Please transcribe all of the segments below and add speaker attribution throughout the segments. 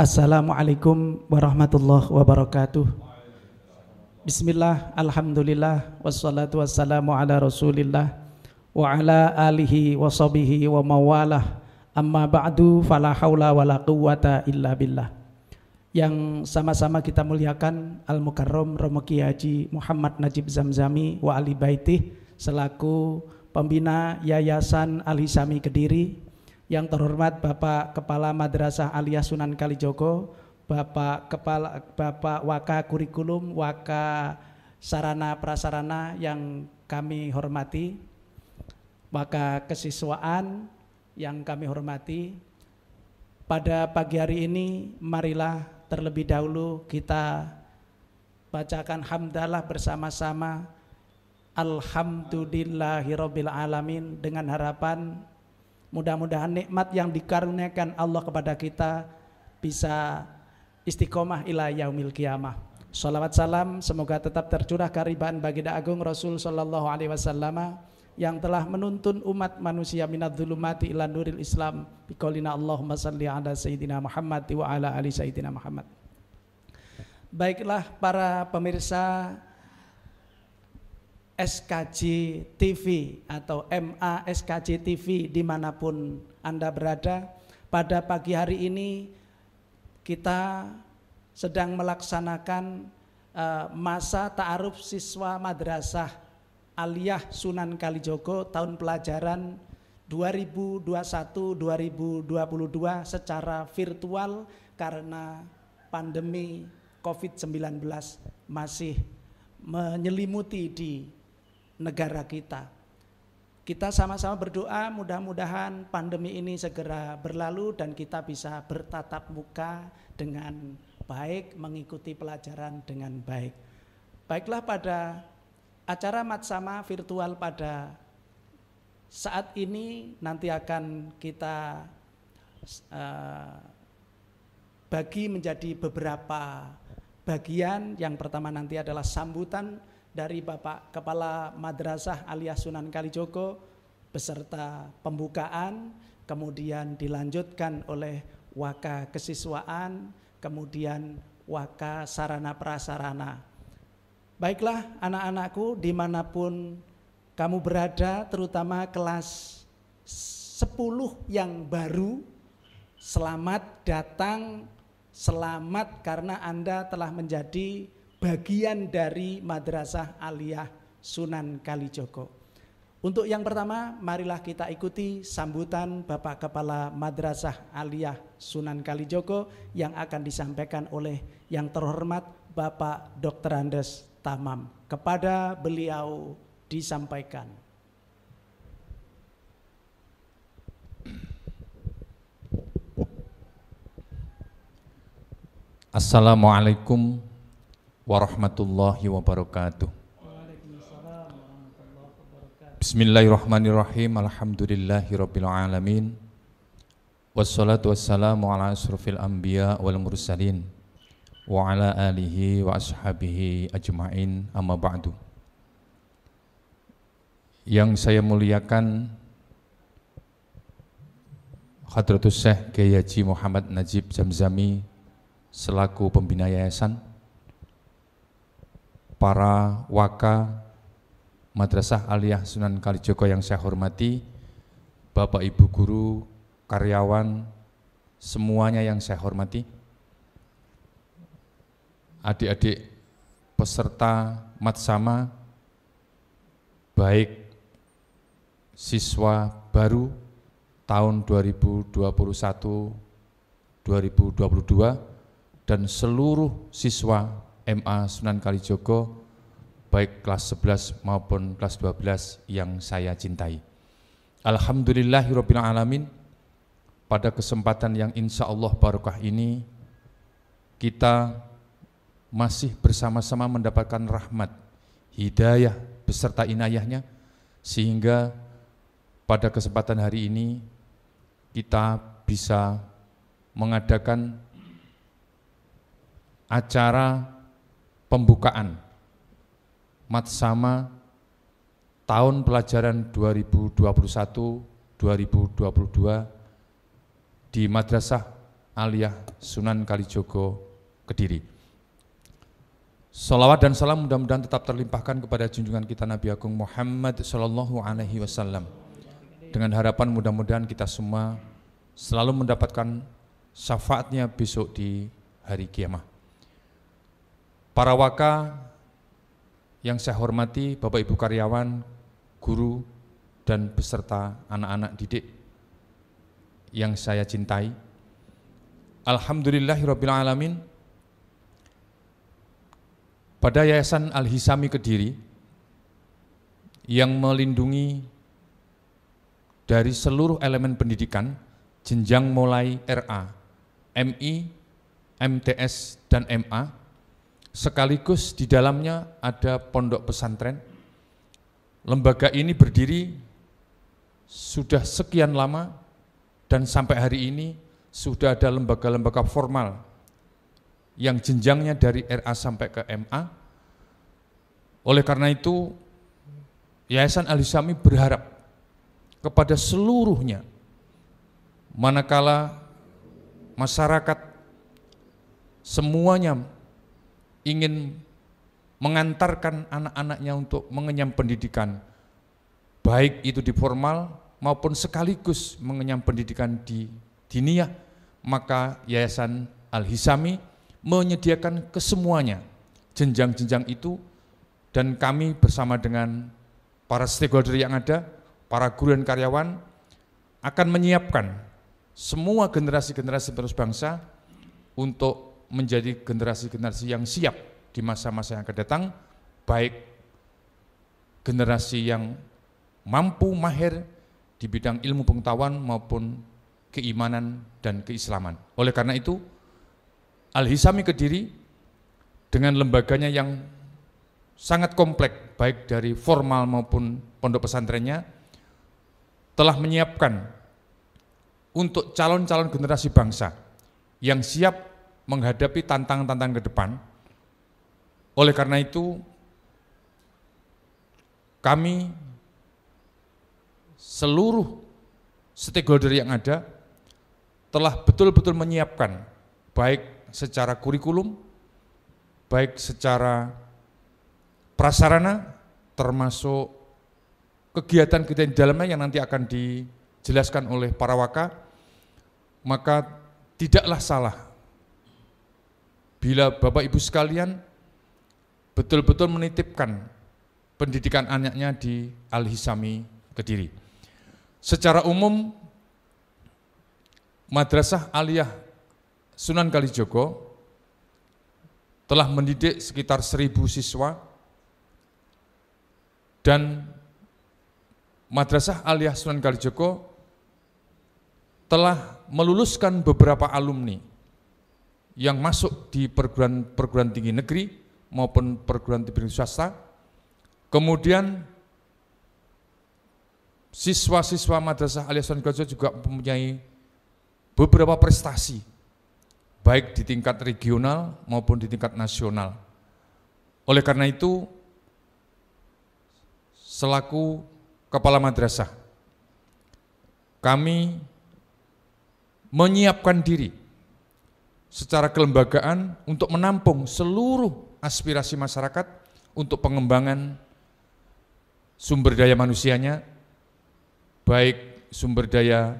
Speaker 1: Assalamualaikum warahmatullahi wabarakatuh. Bismillah, alhamdulillah, wassalatu wassalamu ala rasulillah wa ala alihi wa sahbihi wa mawalah. Amma ba'du, fala hawla wa la quwwata illa billah. Yang sama-sama kita muliakan Al-Mukarram Romo Kiai Haji Muhammad Najib Zamzami wa ali baitih selaku pembina Yayasan Al-Hisami Kediri, yang terhormat Bapak Kepala Madrasah Aliyah Sunan Kalijogo, Bapak Waka Kurikulum, Waka Sarana Prasarana yang kami hormati, Waka Kesiswaan yang kami hormati. Pada pagi hari ini marilah terlebih dahulu kita bacakan hamdalah bersama-sama. Alhamdulillahirabbil alamin, dengan harapan mudah-mudahan nikmat yang dikaruniakan Allah kepada kita bisa istiqomah ila yaumil qiyamah. Shalawat salam semoga tetap tercurah karibaan baginda agung Rasul sallallahu alaihi wasallam yang telah menuntun umat manusia minadz zulumati ila nuril Islam biqaulina Allahumma shalli ala sayyidina Muhammad wa ala ali sayyidina Muhammad. Baiklah para pemirsa SKJ TV atau MA SKJ TV dimanapun Anda berada, pada pagi hari ini kita sedang melaksanakan masa ta'aruf siswa Madrasah Aliyah Sunan Kalijogo tahun pelajaran 2021-2022 secara virtual karena pandemi COVID-19 masih menyelimuti di negara kita. Kita sama-sama berdoa mudah-mudahan pandemi ini segera berlalu dan kita bisa bertatap muka dengan baik, mengikuti pelajaran dengan baik. Baiklah, pada acara Matsama virtual pada saat ini nanti akan kita bagi menjadi beberapa bagian. Yang pertama nanti adalah sambutan dari Bapak Kepala Madrasah Aliyah Sunan Kalijogo beserta pembukaan, kemudian dilanjutkan oleh Waka Kesiswaan, kemudian Waka Sarana Prasarana. Baiklah anak-anakku dimanapun kamu berada, terutama kelas 10 yang baru, selamat datang, selamat karena Anda telah menjadi bagian dari Madrasah Aliyah Sunan Kalijogo. Untuk yang pertama, marilah kita ikuti sambutan Bapak Kepala Madrasah Aliyah Sunan Kalijogo yang akan disampaikan oleh yang terhormat Bapak Dr. Andes Tamam. Kepada beliau disampaikan.
Speaker 2: Assalamualaikum warahmatullahi wabarakatuh. Bismillahirrahmanirrahim. Alhamdulillahirabbil alamin. Wassalatu wassalamu ala asrofil anbiya wal mursalin wa ala alihi wa ashabihi ajma'in, amma ba'du. Yang saya muliakan Hadratus Syekh Kiai Haji Muhammad Najib Zamzami selaku pembina yayasan, para waka Madrasah Aliyah Sunan Kalijogo yang saya hormati, Bapak Ibu guru, karyawan, semuanya yang saya hormati, adik-adik peserta Matsama, baik siswa baru tahun 2021-2022 dan seluruh siswa MA Sunan Kalijogo baik kelas 11 maupun kelas 12 yang saya cintai. Alhamdulillahirabbil alamin, pada kesempatan yang insya Allah barokah ini kita masih bersama-sama mendapatkan rahmat, hidayah beserta inayahnya, sehingga pada kesempatan hari ini kita bisa mengadakan acara pembukaan Matsama tahun pelajaran 2021-2022 di Madrasah Aliyah Sunan Kalijogo Kediri. Salawat dan salam mudah-mudahan tetap terlimpahkan kepada junjungan kita Nabi Agung Muhammad Sallallahu Alaihi Wasallam. Dengan harapan mudah-mudahan kita semua selalu mendapatkan syafaatnya besok di hari kiamah. Para waka yang saya hormati, Bapak Ibu karyawan, guru, dan beserta anak-anak didik yang saya cintai. Alhamdulillahirabbil alamin. Pada Yayasan Al-Hisami Kediri yang melindungi dari seluruh elemen pendidikan, jenjang mulai RA, MI, MTS, dan MA, sekaligus di dalamnya ada pondok pesantren. Lembaga ini berdiri sudah sekian lama dan sampai hari ini sudah ada lembaga-lembaga formal yang jenjangnya dari RA sampai ke MA. Oleh karena itu, Yayasan Al-Hisami berharap kepada seluruhnya, manakala masyarakat semuanya ingin mengantarkan anak-anaknya untuk mengenyam pendidikan, baik itu di formal maupun sekaligus mengenyam pendidikan di diniyah, maka Yayasan Al-Hisami menyediakan kesemuanya jenjang-jenjang itu, dan kami bersama dengan para stakeholder yang ada, para guru dan karyawan akan menyiapkan semua generasi-generasi penerus bangsa untuk menjadi generasi-generasi yang siap di masa-masa yang akan datang, baik generasi yang mampu mahir di bidang ilmu pengetahuan maupun keimanan dan keislaman. Oleh karena itu, Al-Hisami Kediri dengan lembaganya yang sangat kompleks, baik dari formal maupun pondok pesantrennya, telah menyiapkan untuk calon-calon generasi bangsa yang siap menghadapi tantangan-tantangan ke depan. Oleh karena itu, kami seluruh stakeholder yang ada telah betul-betul menyiapkan, baik secara kurikulum, baik secara prasarana, termasuk kegiatan-kegiatan di dalamnya yang nanti akan dijelaskan oleh para waka. Maka tidaklah salah bila Bapak Ibu sekalian betul-betul menitipkan pendidikan anaknya di Al-Hisami Kediri. Secara umum, Madrasah Aliyah Sunan Kalijogo telah mendidik sekitar 1.000 siswa, dan Madrasah Aliyah Sunan Kalijogo telah meluluskan beberapa alumni yang masuk di perguruan tinggi negeri maupun perguruan tinggi swasta. Kemudian siswa-siswa Madrasah Aliyah Sunan Kalijogo juga mempunyai beberapa prestasi, baik di tingkat regional maupun di tingkat nasional. Oleh karena itu, selaku kepala madrasah, kami menyiapkan diri secara kelembagaan untuk menampung seluruh aspirasi masyarakat untuk pengembangan sumber daya manusianya, baik sumber daya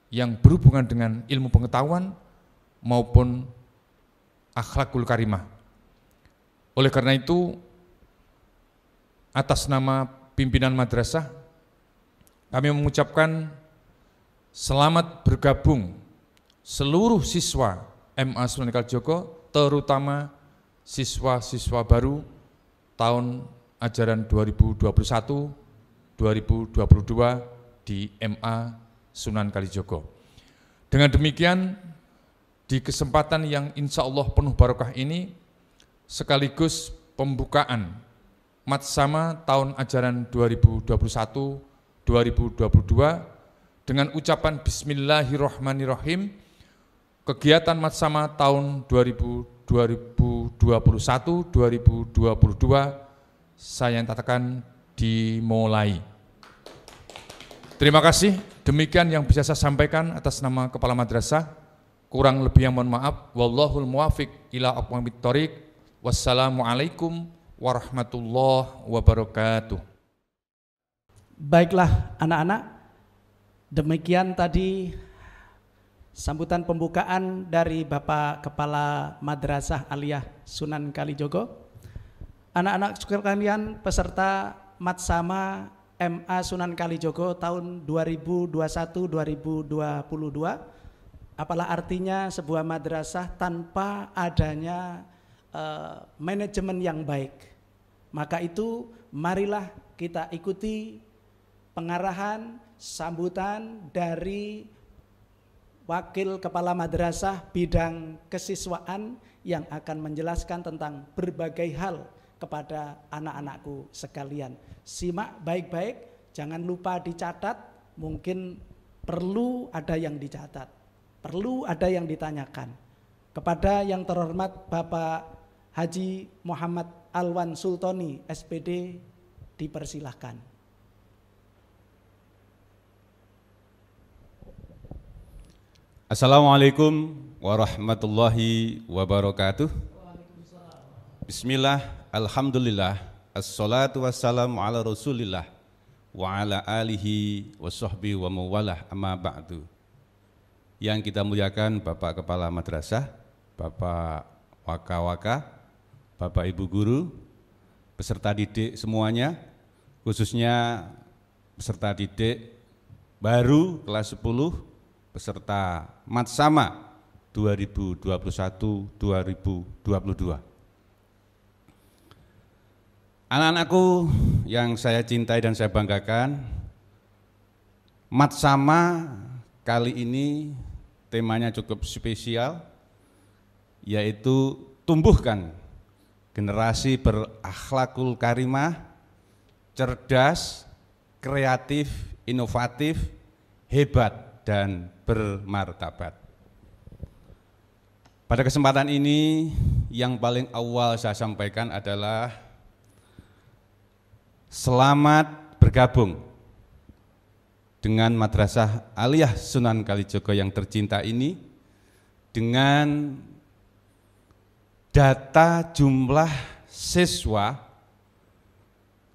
Speaker 2: yang berhubungan dengan ilmu pengetahuan maupun akhlakul karimah. Oleh karena itu, atas nama pimpinan madrasah, kami mengucapkan selamat bergabung seluruh siswa MA Sunan Kalijogo, terutama siswa-siswa baru tahun ajaran 2021-2022 di MA Sunan Kalijogo. Dengan demikian, di kesempatan yang insya Allah penuh barokah ini, sekaligus pembukaan Matsama tahun ajaran 2021-2022 dengan ucapan Bismillahirrahmanirrahim, kegiatan Matsama tahun 2021-2022 saya nyatakan dimulai. Terima kasih, demikian yang bisa saya sampaikan atas nama Kepala Madrasah. Kurang lebih yang mohon maaf. Wallahul muwafiq ila aqwamit thoriq. Wassalamualaikum warahmatullahi wabarakatuh.
Speaker 1: Baiklah anak-anak, demikian tadi sambutan pembukaan dari Bapak Kepala Madrasah Aliyah Sunan Kalijogo. Anak-anak sekalian peserta Matsama MA Sunan Kalijogo tahun 2021-2022. Apalah artinya sebuah madrasah tanpa adanya manajemen yang baik. Maka itu marilah kita ikuti pengarahan, sambutan dari Wakil Kepala Madrasah bidang kesiswaan yang akan menjelaskan tentang berbagai hal kepada anak-anakku sekalian. Simak baik-baik, jangan lupa dicatat, mungkin perlu ada yang dicatat. Perlu ada yang ditanyakan. Kepada yang terhormat Bapak Haji Muhammad Alwan Sultoni SPD dipersilahkan.
Speaker 3: Assalamualaikum warahmatullahi wabarakatuh. Bismillah, alhamdulillah, assalatu wassalamu ala rasulillah wa ala alihi wa sahbihi wa mawalah, amma ba'du. Yang kita muliakan Bapak Kepala Madrasah, Bapak Waka-Waka, Bapak Ibu Guru, peserta didik semuanya, khususnya peserta didik baru kelas 10, peserta Matsama 2021-2022. Anak-anakku yang saya cintai dan saya banggakan, Matsama kali ini temanya cukup spesial, yaitu tumbuhkan generasi berakhlakul karimah, cerdas, kreatif, inovatif, hebat, dan bermartabat. Pada kesempatan ini yang paling awal saya sampaikan adalah selamat bergabung dengan Madrasah Aliyah Sunan Kalijogo yang tercinta ini, dengan data jumlah siswa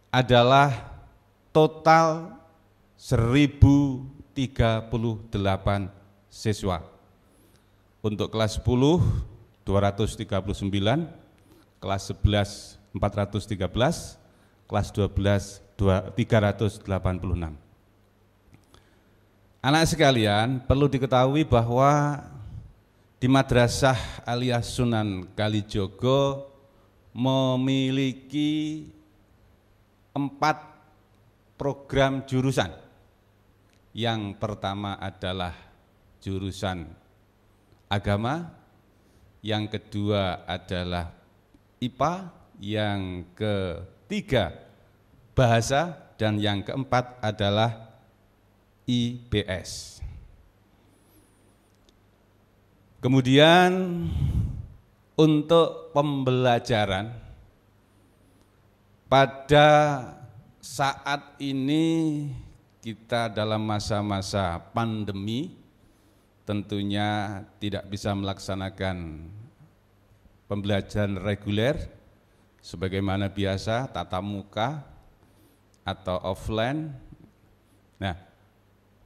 Speaker 3: adalah total 1038 siswa. Untuk kelas 10 239, kelas 11 413, kelas 12 386. Anak sekalian, perlu diketahui bahwa di Madrasah Aliyah Sunan Kalijogo memiliki 4 program jurusan. Yang pertama adalah jurusan agama, yang kedua adalah IPA, yang ketiga bahasa, dan yang keempat adalah IPS. Kemudian untuk pembelajaran pada saat ini kita dalam masa-masa pandemi, tentunya tidak bisa melaksanakan pembelajaran reguler sebagaimana biasa, tatap muka atau offline. Nah,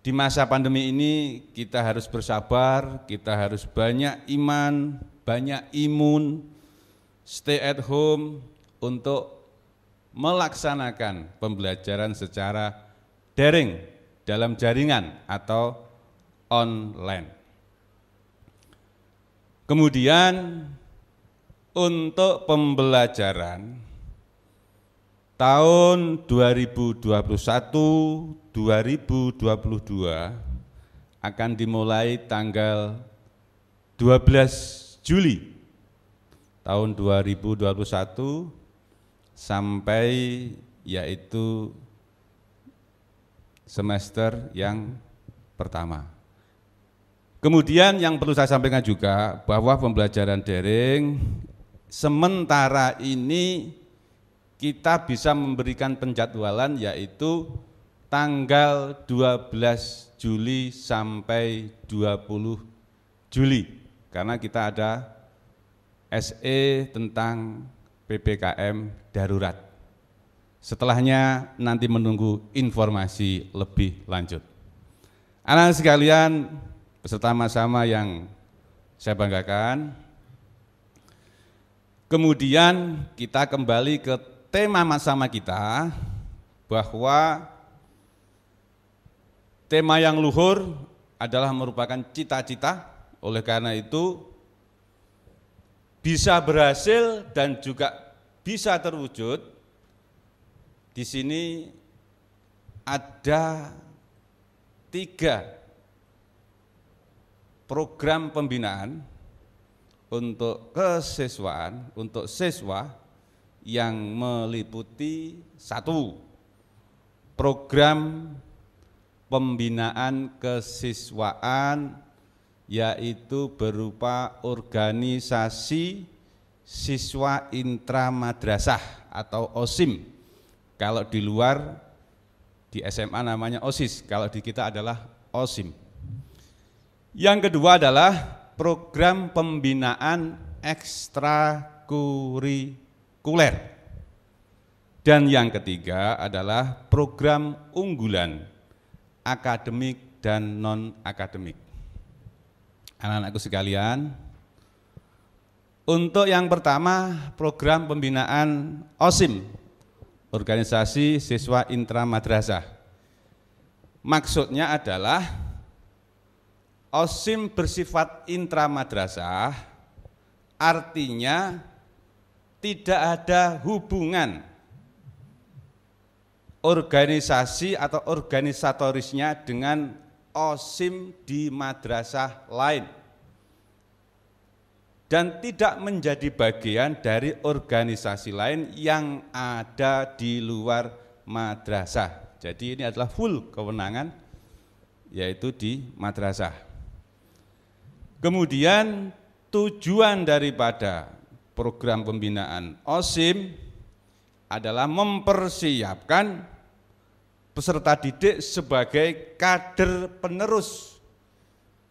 Speaker 3: di masa pandemi ini kita harus bersabar, kita harus banyak iman, banyak imun, stay at home untuk melaksanakan pembelajaran secara daring dalam jaringan atau online. Kemudian untuk pembelajaran tahun 2021-2022 akan dimulai tanggal 12 Juli tahun 2021 sampai yaitu semester yang pertama. Kemudian yang perlu saya sampaikan juga bahwa pembelajaran daring sementara ini kita bisa memberikan penjadwalan yaitu tanggal 12 Juli sampai 20 Juli, karena kita ada SE tentang PPKM darurat. Setelahnya nanti menunggu informasi lebih lanjut. Anak sekalian, peserta sama yang saya banggakan, kemudian kita kembali ke tema sama kita, bahwa tema yang luhur adalah merupakan cita-cita. Oleh karena itu bisa berhasil dan juga bisa terwujud. Di sini ada 3 program pembinaan untuk kesiswaan, untuk siswa yang meliputi 1, program pembinaan kesiswaan, yaitu berupa organisasi siswa intramadrasah atau OSIM. Kalau di luar di SMA namanya OSIS, kalau di kita adalah OSIM. Yang kedua adalah program pembinaan ekstrakurikuler. Dan yang ketiga adalah program unggulan akademik dan non-akademik. Anak-anakku sekalian, untuk yang pertama program pembinaan OSIM, organisasi siswa intramadrasah. Maksudnya adalah OSIM bersifat intramadrasah, artinya tidak ada hubungan organisasi atau organisatorisnya dengan OSIM di madrasah lain, dan tidak menjadi bagian dari organisasi lain yang ada di luar madrasah. Jadi ini adalah full kewenangan, yaitu di madrasah. Kemudian tujuan daripada program pembinaan OSIM adalah mempersiapkan peserta didik sebagai kader penerus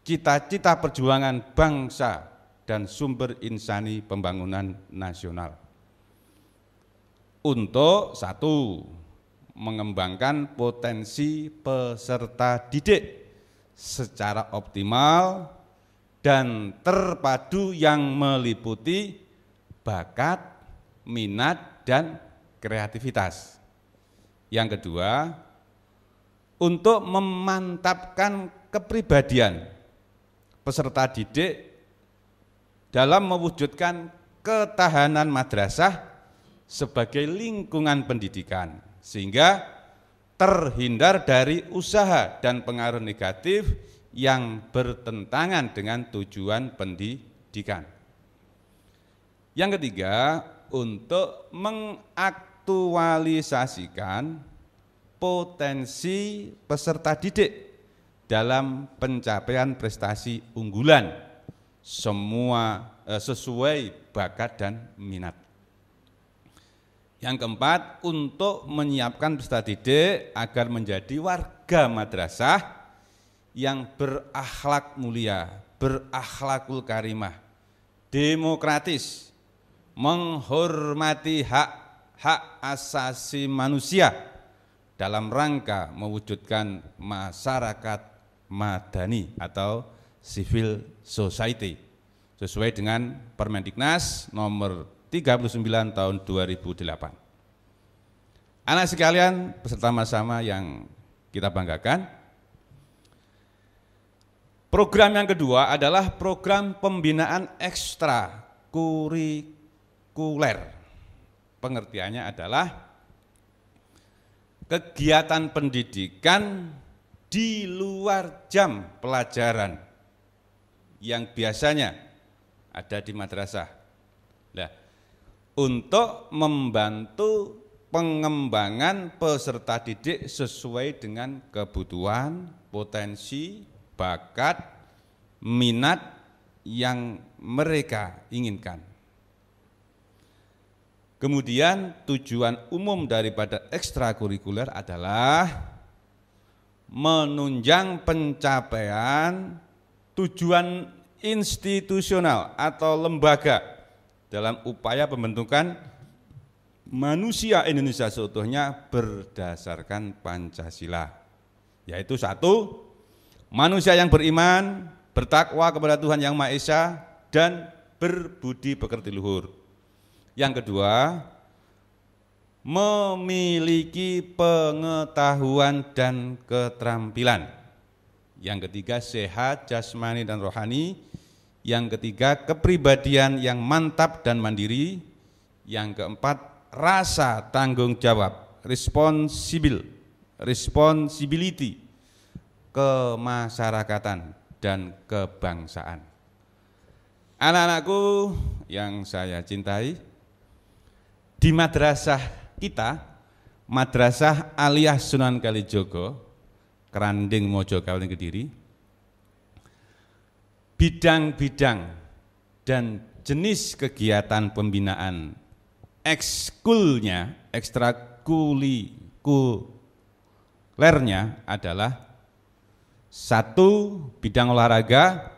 Speaker 3: cita-cita perjuangan bangsa dan sumber insani pembangunan nasional. Untuk 1, mengembangkan potensi peserta didik secara optimal dan terpadu yang meliputi bakat, minat, dan kreativitas. Yang kedua, untuk memantapkan kepribadian peserta didik dalam mewujudkan ketahanan madrasah sebagai lingkungan pendidikan, sehingga terhindar dari usaha dan pengaruh negatif yang bertentangan dengan tujuan pendidikan. Yang ketiga, untuk mengaktualisasikan potensi peserta didik dalam pencapaian prestasi unggulan sesuai bakat dan minat. Yang keempat, untuk menyiapkan peserta didik agar menjadi warga madrasah yang berakhlak mulia, berakhlakul karimah, demokratis, menghormati hak asasi manusia dalam rangka mewujudkan masyarakat madani atau civil society sesuai dengan Permendiknas nomor 39 tahun 2008. Anak sekalian, peserta sama yang kita banggakan, program yang kedua adalah program pembinaan ekstrakurikuler. Pengertiannya adalah kegiatan pendidikan di luar jam pelajaran yang biasanya ada di madrasah. Nah, untuk membantu pengembangan peserta didik sesuai dengan kebutuhan, potensi, bakat, minat yang mereka inginkan. Kemudian tujuan umum daripada ekstrakurikuler adalah menunjang pencapaian tujuan institusional atau lembaga dalam upaya pembentukan manusia Indonesia seutuhnya berdasarkan Pancasila, yaitu satu, manusia yang beriman, bertakwa kepada Tuhan Yang Maha Esa, dan berbudi pekerti luhur. Yang kedua, memiliki pengetahuan dan keterampilan. Yang ketiga, sehat jasmani dan rohani. Yang ketiga, kepribadian yang mantap dan mandiri. Yang keempat, rasa tanggung jawab, responsibility, kemasyarakatan dan kebangsaan. Anak-anakku yang saya cintai, di madrasah kita, Madrasah Aliyah Sunan Kalijogo, Keranding Mojo Kabupaten Kediri, bidang-bidang dan jenis kegiatan pembinaan ekskulnya, ekstrakurikulernya adalah satu, bidang olahraga,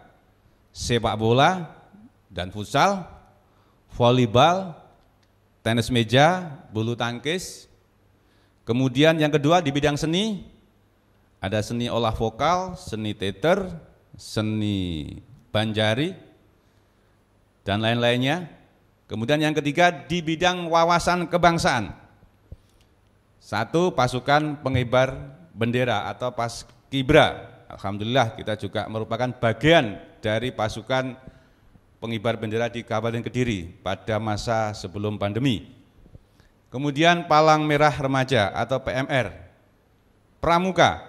Speaker 3: sepak bola dan futsal, volleyball, tenis meja, bulu tangkis. Kemudian yang kedua di bidang seni, ada seni olah vokal, seni teater, seni banjari, dan lain-lainnya. Kemudian yang ketiga di bidang wawasan kebangsaan, satu, pasukan pengibar bendera atau Paskibra. Alhamdulillah kita juga merupakan bagian dari pasukan pengibar bendera di Kabupaten Kediri pada masa sebelum pandemi. Kemudian Palang Merah Remaja atau PMR, Pramuka,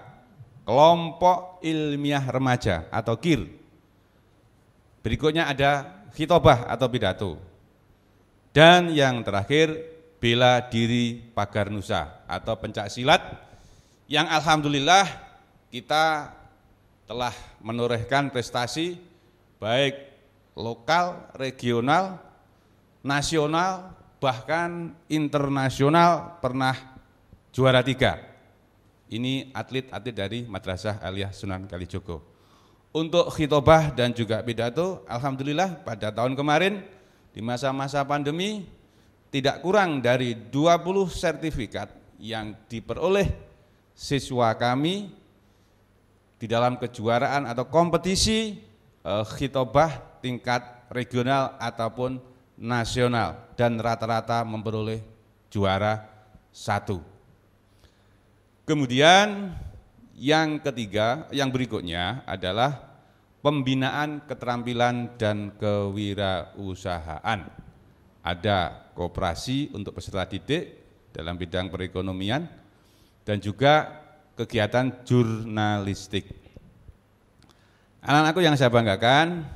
Speaker 3: Kelompok Ilmiah Remaja atau KIR. Berikutnya ada khitobah atau pidato. Dan yang terakhir, bela diri pagar nusa atau pencak silat, yang alhamdulillah kita telah menorehkan prestasi baik lokal, regional, nasional, bahkan internasional, pernah juara 3. Ini atlet-atlet dari Madrasah Aliyah Sunan Kalijogo. Untuk khitobah dan juga pidato, alhamdulillah pada tahun kemarin di masa-masa pandemi tidak kurang dari 20 sertifikat yang diperoleh siswa kami di dalam kejuaraan atau kompetisi khitobah tingkat regional ataupun nasional, dan rata-rata memperoleh juara 1. Kemudian yang ketiga, yang berikutnya adalah pembinaan keterampilan dan kewirausahaan. Ada koperasi untuk peserta didik dalam bidang perekonomian dan juga kegiatan jurnalistik. Anak-anakku yang saya banggakan,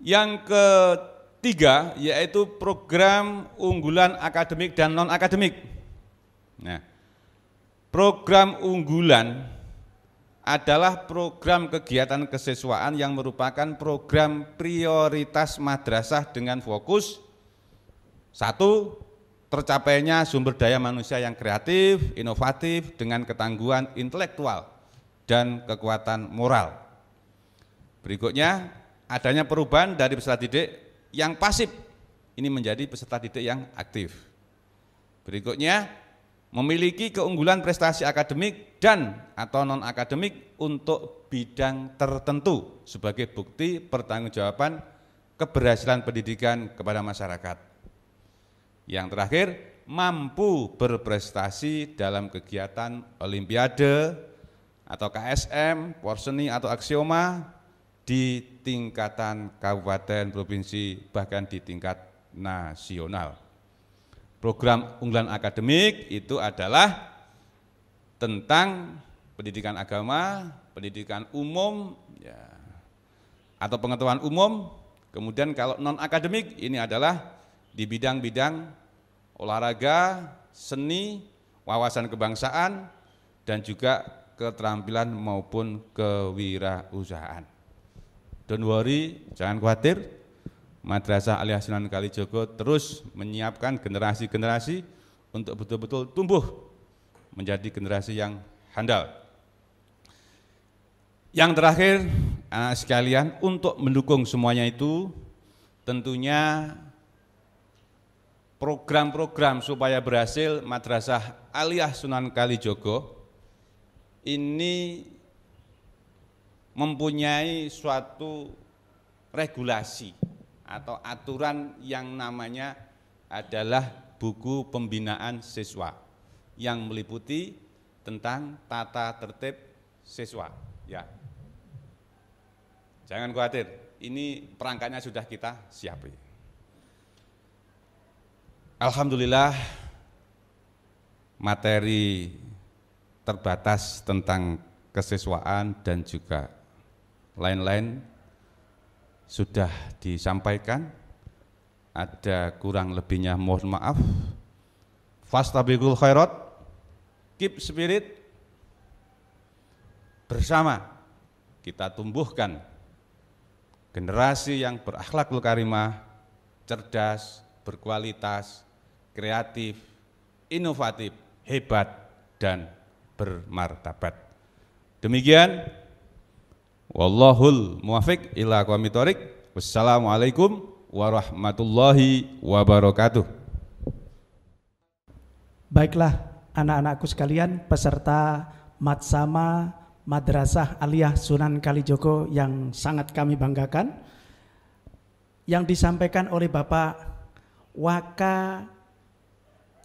Speaker 3: yang ketiga yaitu program unggulan akademik dan non-akademik. Nah, program unggulan adalah program kegiatan kesiswaan yang merupakan program prioritas madrasah dengan fokus satu, tercapainya sumber daya manusia yang kreatif, inovatif, dengan ketangguhan intelektual dan kekuatan moral. Berikutnya, adanya perubahan dari peserta didik yang pasif ini menjadi peserta didik yang aktif. Berikutnya, memiliki keunggulan prestasi akademik dan atau non-akademik untuk bidang tertentu sebagai bukti pertanggungjawaban keberhasilan pendidikan kepada masyarakat. Yang terakhir, mampu berprestasi dalam kegiatan olimpiade atau KSM, porseni atau aksioma di tingkatan kabupaten, provinsi, bahkan di tingkat nasional. Program unggulan akademik itu adalah tentang pendidikan agama, pendidikan umum, ya, atau pengetahuan umum. Kemudian kalau non-akademik ini adalah di bidang-bidang olahraga, seni, wawasan kebangsaan, dan juga keterampilan maupun kewirausahaan. Don't worry, jangan khawatir. Madrasah Aliyah Sunan Kalijogo terus menyiapkan generasi-generasi untuk betul-betul tumbuh menjadi generasi yang handal. Yang terakhir, anak sekalian, untuk mendukung semuanya itu tentunya program-program supaya berhasil Madrasah Aliyah Sunan Kalijogo ini mempunyai suatu regulasi atau aturan yang namanya adalah buku pembinaan siswa yang meliputi tentang tata tertib siswa. Ya, jangan khawatir, ini perangkatnya sudah kita siapin. Alhamdulillah, materi terbatas tentang kesiswaan dan juga lain-lain sudah disampaikan. Ada kurang lebihnya mohon maaf. Fastabiqul khairat, keep spirit, bersama kita tumbuhkan generasi yang berakhlakul karimah, cerdas, berkualitas, kreatif, inovatif, hebat, dan bermartabat. Demikian, wallahul muwafiq ila aqwamit thoriq. Wassalamualaikum warahmatullahi wabarakatuh.
Speaker 1: Baiklah anak-anakku sekalian, peserta Matsama Madrasah Aliyah Sunan Kalijogo yang sangat kami banggakan, yang disampaikan oleh Bapak Waka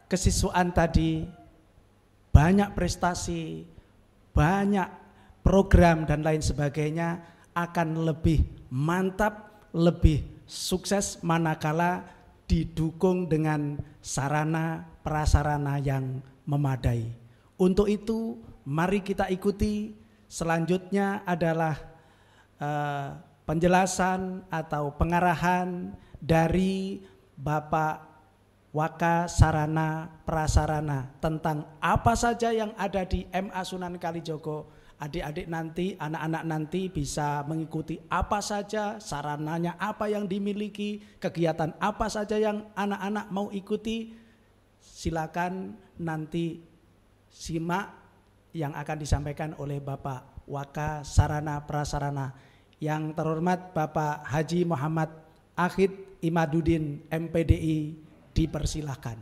Speaker 1: kesiswaan tadi, banyak prestasi, banyak program dan lain sebagainya akan lebih mantap, lebih sukses manakala didukung dengan sarana prasarana yang memadai. Untuk itu mari kita ikuti. Selanjutnya adalah penjelasan atau pengarahan dari Bapak Waka Sarana Prasarana tentang apa saja yang ada di MA Sunan Kalijogo. Adik-adik nanti, anak-anak nanti bisa mengikuti apa saja, sarananya apa yang dimiliki, kegiatan apa saja yang anak-anak mau ikuti. Silakan nanti simak yang akan disampaikan oleh Bapak Waka Sarana Prasarana. Yang terhormat Bapak Haji Muhammad Akhid Imaduddin MPDI, dipersilahkan.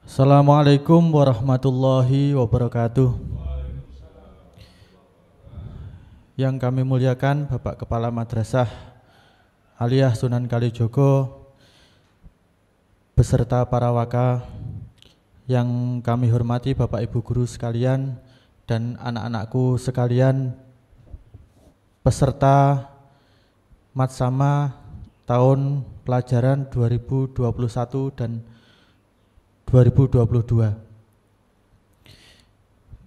Speaker 4: Assalamualaikum warahmatullahi wabarakatuh. Yang kami muliakan Bapak Kepala Madrasah Aliyah Sunan Kalijogo beserta para waka, yang kami hormati Bapak Ibu guru sekalian dan anak-anakku sekalian, peserta Matsama tahun pelajaran 2021 dan 2022.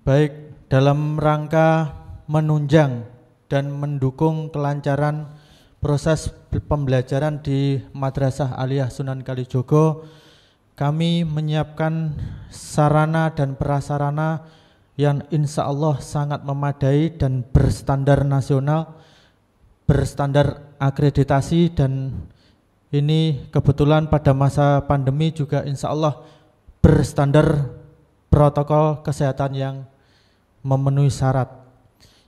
Speaker 4: Baik, dalam rangka menunjang dan mendukung kelancaran proses pembelajaran di Madrasah Aliyah Sunan Kalijogo, kami menyiapkan sarana dan prasarana yang insya Allah sangat memadai dan berstandar nasional, berstandar akreditasi, dan ini kebetulan pada masa pandemi juga insya Allah berstandar protokol kesehatan yang memenuhi syarat.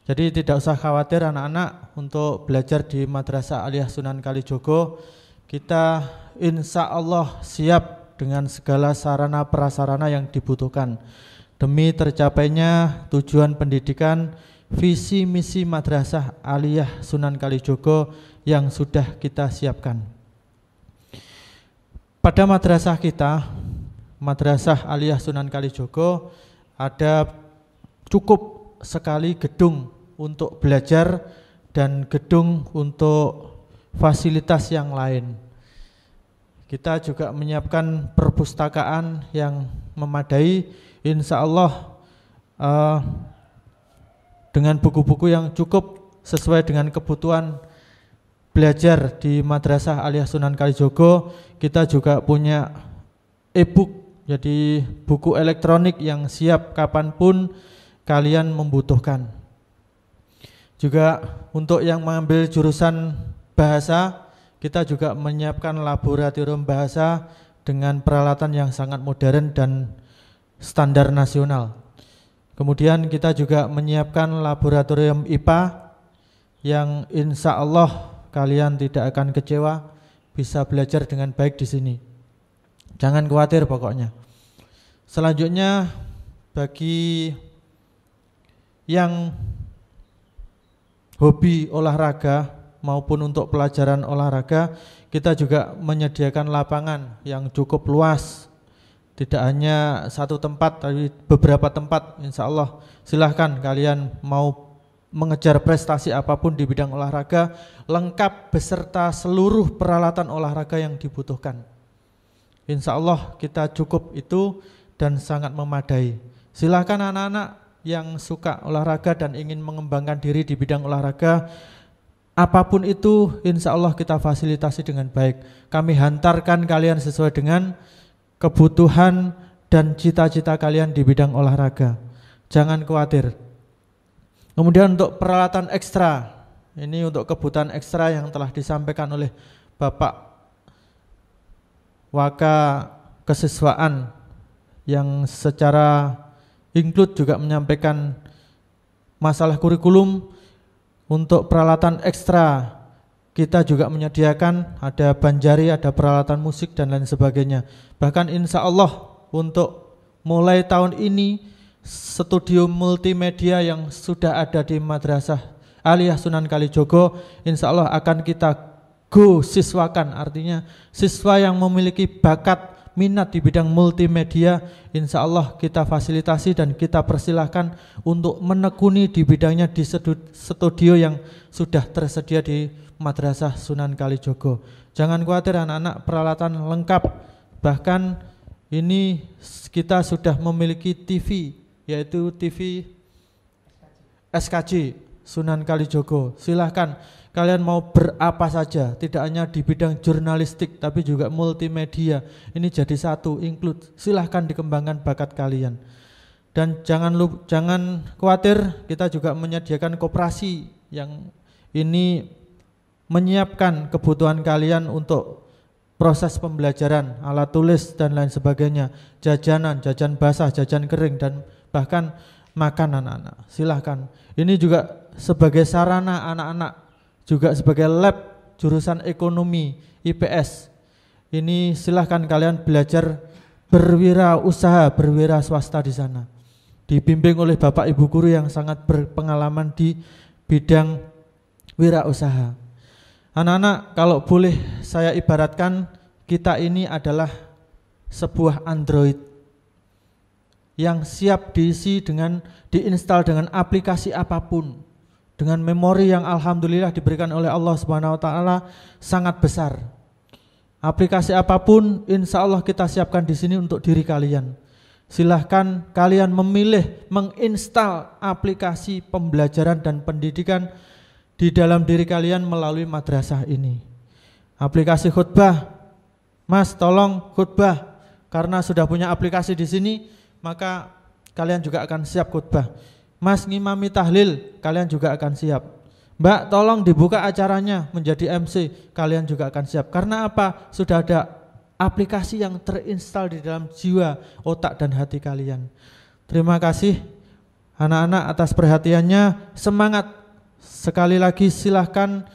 Speaker 4: Jadi tidak usah khawatir anak-anak untuk belajar di Madrasah Aliyah Sunan Kalijogo. Kita insya Allah siap dengan segala sarana prasarana yang dibutuhkan demi tercapainya tujuan pendidikan, visi misi Madrasah Aliyah Sunan Kalijogo yang sudah kita siapkan. Pada madrasah kita, Madrasah Aliyah Sunan Kalijogo, ada cukup sekali gedung untuk belajar dan gedung untuk fasilitas yang lain. Kita juga menyiapkan perpustakaan yang memadai, insya Allah dengan buku-buku yang cukup sesuai dengan kebutuhan belajar di Madrasah Aliyah Sunan Kalijogo. Kita juga punya e-book, jadi buku elektronik yang siap kapanpun kalian membutuhkan. Juga untuk yang mengambil jurusan bahasa, kita juga menyiapkan laboratorium bahasa dengan peralatan yang sangat modern dan standar nasional. Kemudian kita juga menyiapkan laboratorium IPA yang insya Allah kalian tidak akan kecewa, bisa belajar dengan baik di sini. Jangan khawatir pokoknya. Selanjutnya bagi yang hobi olahraga maupun untuk pelajaran olahraga, kita juga menyediakan lapangan yang cukup luas. Tidak hanya satu tempat, tapi beberapa tempat. Insya Allah silahkan kalian mau mengejar prestasi apapun di bidang olahraga, lengkap beserta seluruh peralatan olahraga yang dibutuhkan. Insya Allah kita cukup itu dan sangat memadai. Silahkan anak-anak yang suka olahraga dan ingin mengembangkan diri di bidang olahraga, apapun itu insya Allah kita fasilitasi dengan baik. Kami hantarkan kalian sesuai dengan kebutuhan dan cita-cita kalian di bidang olahraga. Jangan khawatir. Kemudian untuk peralatan ekstra, ini untuk kebutuhan ekstra yang telah disampaikan oleh Bapak Waka Kesiswaan yang secara include juga menyampaikan masalah kurikulum. Untuk peralatan ekstra kita juga menyediakan, ada banjari, ada peralatan musik dan lain sebagainya. Bahkan insya Allah untuk mulai tahun ini studio multimedia yang sudah ada di Madrasah Aliyah Sunan Kalijogo insya Allah akan kita go siswakan. Artinya siswa yang memiliki bakat minat di bidang multimedia insya Allah kita fasilitasi dan kita persilahkan untuk menekuni di bidangnya di studio yang sudah tersedia di Madrasah Sunan Kalijogo. Jangan khawatir anak-anak, peralatan lengkap. Bahkan ini kita sudah memiliki TV, yaitu TV SKJ Sunan Kalijogo. Silahkan kalian mau berapa saja, tidak hanya di bidang jurnalistik tapi juga multimedia. Ini jadi satu, include. Silahkan dikembangkan bakat kalian. Dan jangan khawatir, kita juga menyediakan koperasi yang ini menyiapkan kebutuhan kalian untuk proses pembelajaran, alat tulis dan lain sebagainya, jajanan, jajan basah, jajan kering dan bahkan makan anak-anak. Silahkan. Ini juga sebagai sarana anak-anak, juga sebagai lab jurusan ekonomi IPS. Ini silahkan kalian belajar berwirausaha, berwira swasta di sana. Dibimbing oleh Bapak Ibu guru yang sangat berpengalaman di bidang wirausaha. Anak-anak, kalau boleh saya ibaratkan, kita ini adalah sebuah Android yang siap diisi diinstal dengan aplikasi apapun, dengan memori yang alhamdulillah diberikan oleh Allah Subhanahu wa taala sangat besar. Aplikasi apapun insya Allah kita siapkan di sini untuk diri kalian. Silahkan kalian memilih menginstal aplikasi pembelajaran dan pendidikan di dalam diri kalian melalui madrasah ini. Aplikasi khutbah, Mas tolong khutbah, karena sudah punya aplikasi di sini maka kalian juga akan siap khutbah. Mas ngimami tahlil, kalian juga akan siap. Mbak tolong dibuka acaranya menjadi MC, kalian juga akan siap. Karena apa? Sudah ada aplikasi yang terinstal di dalam jiwa, otak dan hati kalian. Terima kasih anak-anak atas perhatiannya. Semangat. Sekali lagi silahkan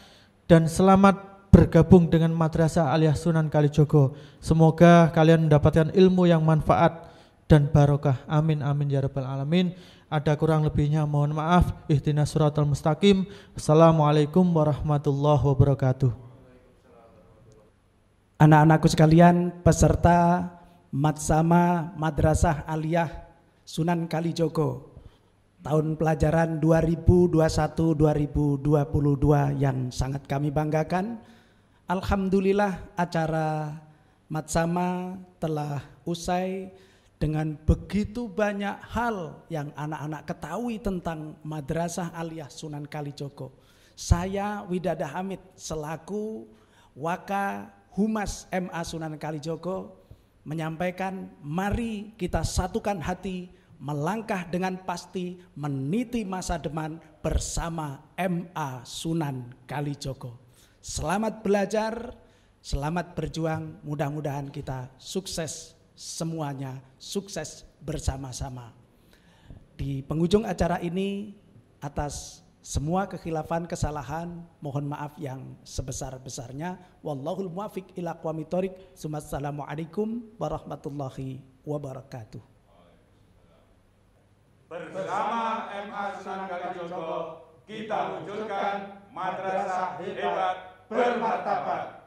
Speaker 4: dan selamat bergabung dengan Madrasah Aliyah Sunan Kalijogo. Semoga kalian mendapatkan ilmu yang manfaat dan barokah. Amin amin ya rabbal alamin. Ada kurang lebihnya mohon maaf. Ihdinas siratal mustaqim. Assalamualaikum warahmatullahi wabarakatuh.
Speaker 1: Anak-anakku sekalian, peserta Matsama Madrasah Aliyah Sunan Kalijogo tahun pelajaran 2021-2022 yang sangat kami banggakan. Alhamdulillah acara Matsama telah usai dengan begitu banyak hal yang anak-anak ketahui tentang Madrasah Aliyah Sunan Kalijogo. Saya Widada Hamid selaku Waka Humas MA Sunan Kalijogo menyampaikan, mari kita satukan hati, melangkah dengan pasti meniti masa depan bersama MA Sunan Kalijogo. Selamat belajar, selamat berjuang, mudah-mudahan kita sukses semuanya, sukses bersama-sama. Di penghujung acara ini, atas semua kekhilafan, kesalahan, mohon maaf yang sebesar-besarnya. Wallahul muwaffiq ila aqwamit thoriq. Assalamualaikum warahmatullahi wabarakatuh.
Speaker 5: Bersama MA Sunan Kalijogo kita wujudkan madrasah hebat bermartabat.